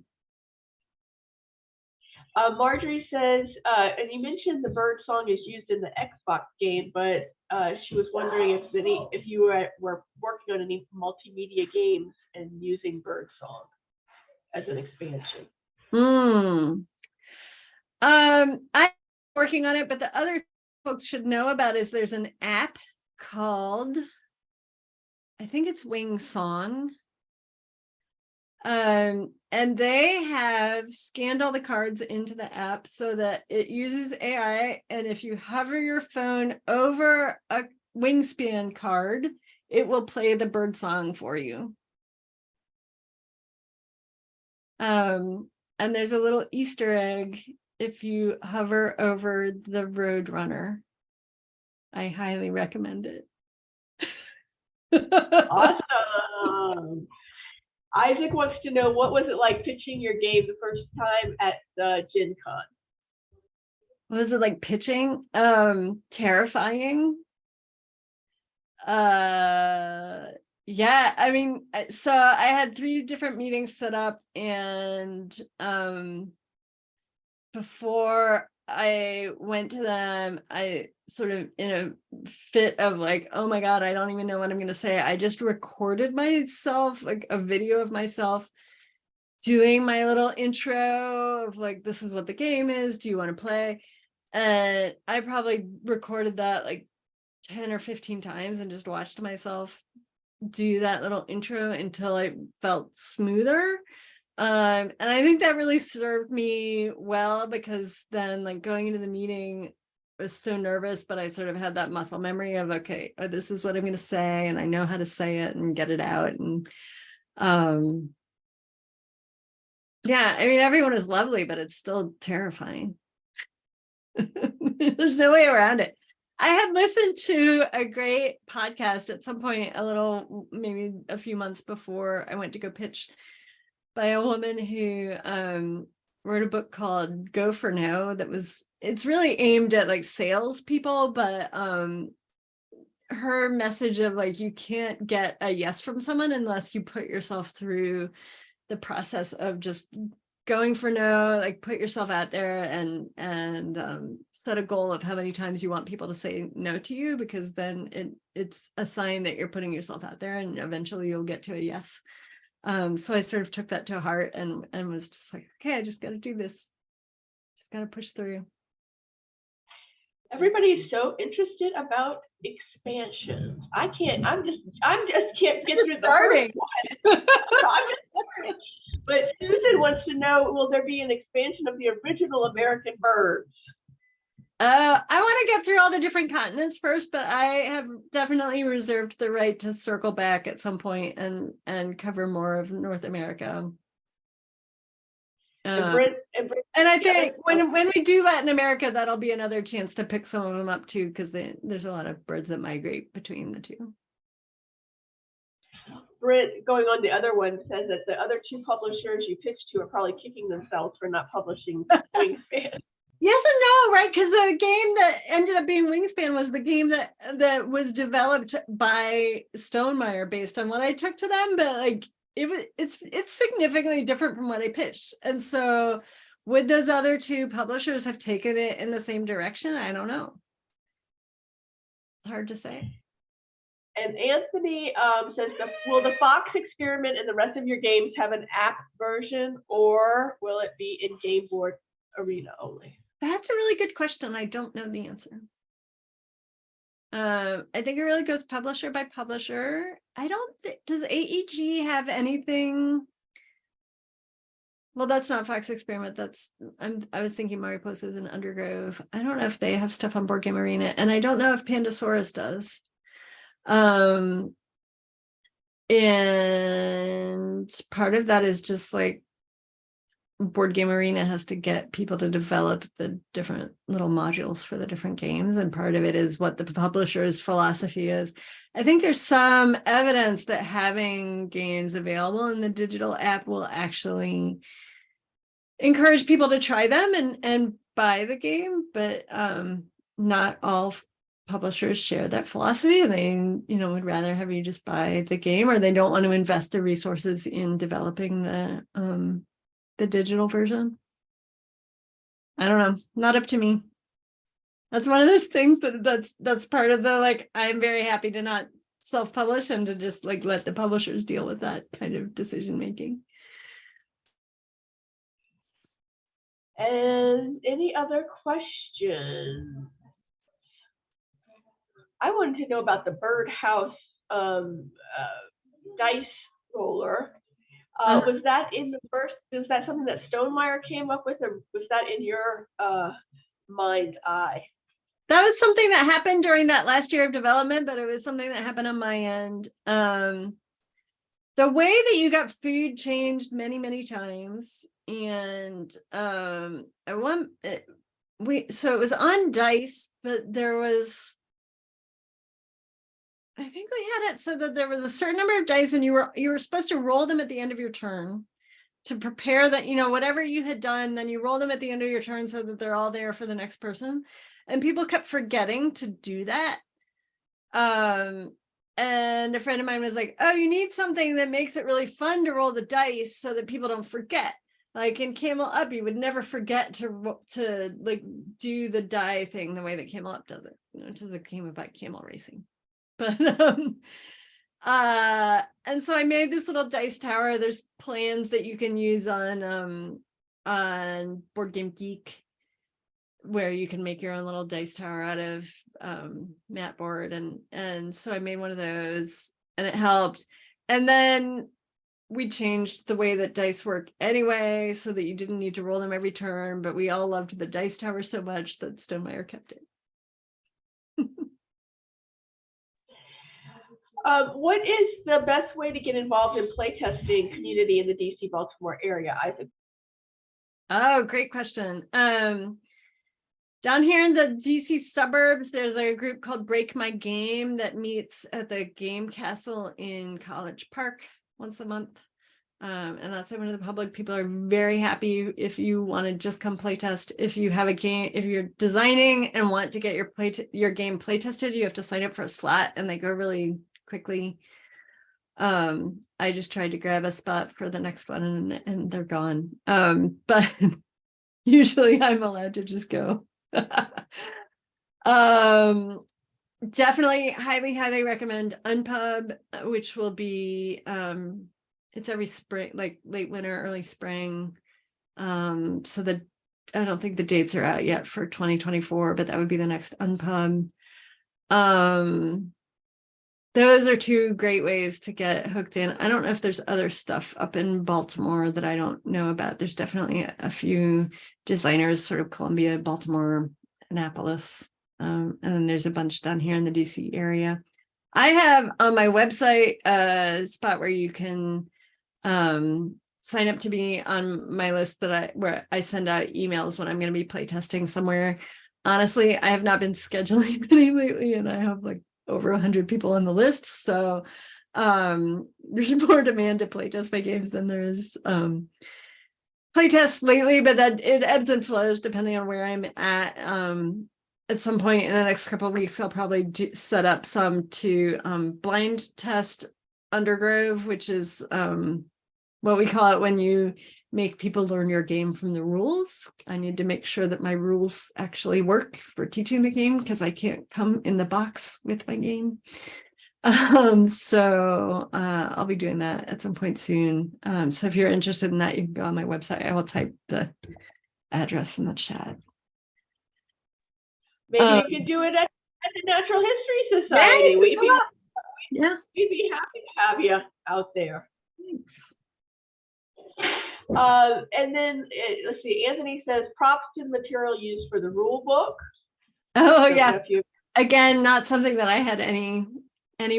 Marjorie says, and you mentioned the bird song is used in the Xbox game, but she was wondering if you were working on any multimedia games and using bird song as an expansion. I'm working on it, but the other folks should know about is there's an app called, I think it's Wingsong. And they have scanned all the cards into the app so that it uses AI, and if you hover your phone over a Wingspan card, it will play the bird song for you. And there's a little Easter egg if you hover over the Roadrunner. I highly recommend it. Awesome. Isaac wants to know, what was it like pitching your game the first time at Gen Con? What was it like pitching? Terrifying. Yeah, I mean, so I had 3 different meetings set up, and before I went to them, I sort of, in a fit of like, oh my God, I don't even know what I'm going to say, I just recorded myself, like a video of myself doing my little intro of like, this is what the game is, do you want to play? And I probably recorded that like 10 or 15 times and just watched myself do that little intro until I felt smoother. And I think that really served me well, because then like going into the meeting I was so nervous, but I sort of had that muscle memory of, okay, this is what I'm going to say, and I know how to say it and get it out. And yeah, I mean, everyone is lovely, but it's still terrifying. There's no way around it. I had listened to a great podcast at some point, maybe a few months before I went to go pitch, by a woman who wrote a book called Go for No, it's really aimed at like salespeople, but her message of like, you can't get a yes from someone unless you put yourself through the process of just going for no, like put yourself out there and set a goal of how many times you want people to say no to you, because then it's a sign that you're putting yourself out there, and eventually you'll get to a yes. So I sort of took that to heart and was just like, okay, I just got to do this. Just got to push through. Everybody's so interested about expansions. I just can't get through starting. the first one. I'm just starting. But Susan wants to know, will there be an expansion of the original American birds? I want to get through all the different continents first, but I have definitely reserved the right to circle back at some point and cover more of North America. And I think when we do Latin America, that'll be another chance to pick some of them up too, because there's a lot of birds that migrate between the two. Britt, going on the other one, says that the other two publishers you pitched to are probably kicking themselves for not publishing Wingspan. Yes and no, right? Because the game that ended up being Wingspan was the game that was developed by Stonemaier based on what I took to them, but like it's significantly different from what I pitched. And so would those other two publishers have taken it in the same direction? I don't know. It's hard to say. And Anthony says, will the Fox experiment and the rest of your games have an app version, or will it be in Game Board Arena only? That's a really good question. I don't know the answer. I think it really goes publisher by publisher. Does AEG have anything? Well, that's not Fox Experiment. I was thinking Mariposa is an Undergrove. I don't know if they have stuff on Board Game Arena, and I don't know if Pandasaurus does. And part of that is just like Board Game Arena has to get people to develop the different little modules for the different games, and part of it is what the publisher's philosophy is. I think there's some evidence that having games available in the digital app will actually encourage people to try them and buy the game, but not all publishers share that philosophy. They would rather have you just buy the game, or they don't want to invest the resources in developing the digital version. I don't know, not up to me. That's one of those things that's part of the, like, I'm very happy to not self-publish and to just like let the publishers deal with that kind of decision making. And any other questions? I wanted to know about the birdhouse dice roller. Was that in the first? Was that something that Stonemaier came up with, or was that in your mind's eye? That was something that happened during that last year of development, but it was something that happened on my end. The way that you got food changed many, many times, and so it was on dice, but there was, I think we had it so that there was a certain number of dice, and you were supposed to roll them at the end of your turn to prepare that, whatever you had done, then you roll them at the end of your turn so that they're all there for the next person. And people kept forgetting to do that. And a friend of mine was like, oh, you need something that makes it really fun to roll the dice so that people don't forget. Like in Camel Up, you would never forget to like do the die thing the way that Camel Up does it, which is a game about camel racing. But and so I made this little dice tower. There's plans that you can use on Board Game Geek, where you can make your own little dice tower out of mat board, and so I made one of those, and it helped. And then we changed the way that dice work anyway, so that you didn't need to roll them every turn, but we all loved the dice tower so much that Stonemeyer kept it. What is the best way to get involved in playtesting community in the DC Baltimore area, Isaac? Oh, great question. Down here in the DC suburbs, there's a group called Break My Game that meets at the Game Castle in College Park once a month. And that's open to the public. People are very happy if you want to just come play test. If you have a game, if you're designing and want to get your game play tested, you have to sign up for a slot, and they go really quickly. I just tried to grab a spot for the next one, and they're gone. But usually I'm allowed to just go. Definitely highly recommend Unpub, which will be it's every spring, like late winter, early spring. So that I don't think the dates are out yet for 2024, but that would be the next Unpub. Those are two great ways to get hooked in. I don't know if there's other stuff up in Baltimore that I don't know about. There's definitely a few designers, sort of Columbia, Baltimore, Annapolis. And then there's a bunch down here in the DC area. I have on my website a spot where you can sign up to be on my list where I send out emails when I'm going to be playtesting somewhere. Honestly, I have not been scheduling many lately, and I have like over 100 people on the list. So there's more demand to playtest my games than there is playtests lately, but that it ebbs and flows depending on where I'm at. At some point in the next couple of weeks, I'll probably set up some to blind test Undergrove, which is what we call it when you make people learn your game from the rules. I need to make sure that my rules actually work for teaching the game, because I can't come in the box with my game. So I'll be doing that at some point soon. So if you're interested in that, you can go on my website. I will type the address in the chat. Maybe you can do it at the Natural History Society. Yeah, we'd be happy to have you out there. thanks. And then let's see, Anthony says props to the material used for the rule book. Oh, yeah. Again, not something that I had any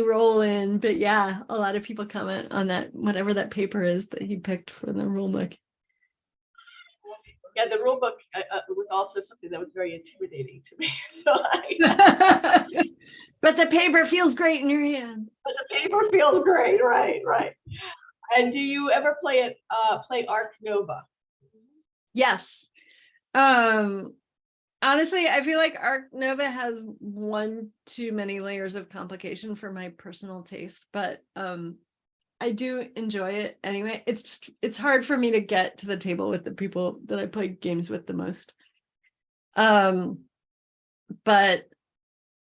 role in, but yeah, a lot of people comment on that, whatever that paper is that he picked for the rule book. Yeah, the rule book was also something that was very intimidating to me. So but the paper feels great in your hand. But the paper feels great, right. And do you ever play Arc Nova? Yes. Honestly, I feel like Arc Nova has one too many layers of complication for my personal taste, but I do enjoy it anyway. It's hard for me to get to the table with the people that I play games with the most. But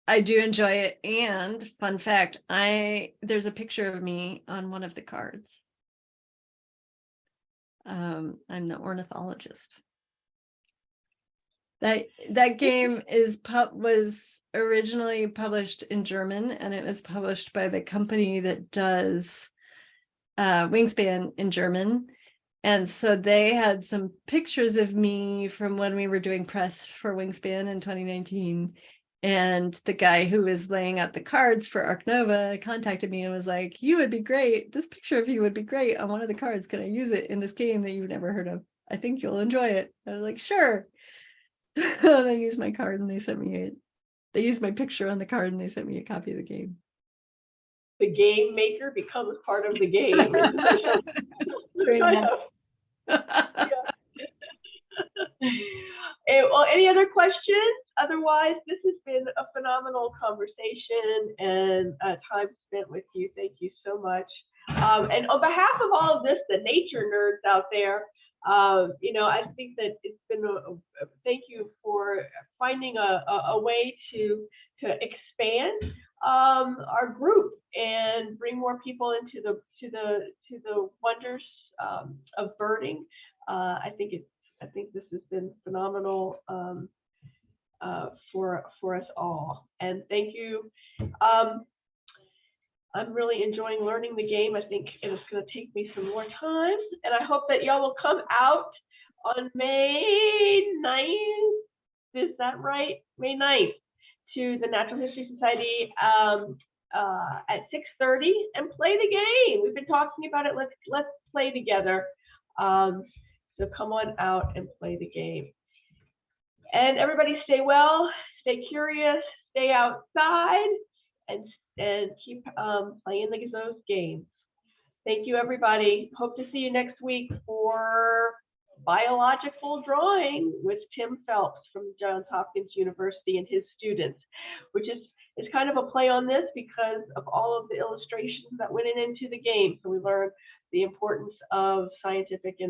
I do enjoy it. And fun fact, there's a picture of me on one of the cards. I'm the ornithologist. That game was originally published in German, and it was published by the company that does Wingspan in German. And so they had some pictures of me from when we were doing press for Wingspan in 2019. And the guy who was laying out the cards for Arc Nova contacted me and was like, "You would be great. This picture of you would be great on one of the cards. Can I use it in this game that you've never heard of? I think you'll enjoy it." I was like, "Sure." They used my card and they sent me it. They used my picture on the card and they sent me a copy of the game. The game maker becomes part of the game. Well, any other questions? Otherwise, this has been a phenomenal conversation and time spent with you. Thank you so much. And on behalf of all of this, the nature nerds out there, I think that it's been thank you for finding a way to expand our group and bring more people into the wonders of birding. I think this has been phenomenal for us all, and thank you. I'm really enjoying learning the game. I think it's going to take me some more time, and I hope that y'all will come out on May 9th. Is that right? May 9th to the Natural History Society at 6:30 and play the game. We've been talking about it. Let's play together. So come on out and play the game. And everybody stay well, stay curious, stay outside, and keep playing those games. Thank you, everybody. Hope to see you next week for biological drawing with Tim Phelps from Johns Hopkins University and his students, which is kind of a play on this because of all of the illustrations that went into the game. So we learned the importance of scientific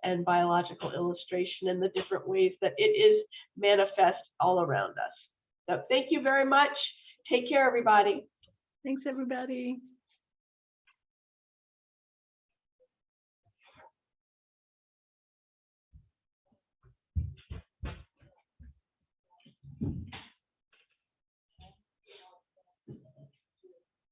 and biological illustration and the different ways that it is manifest all around us. So thank you very much. Take care, everybody. Thanks, everybody.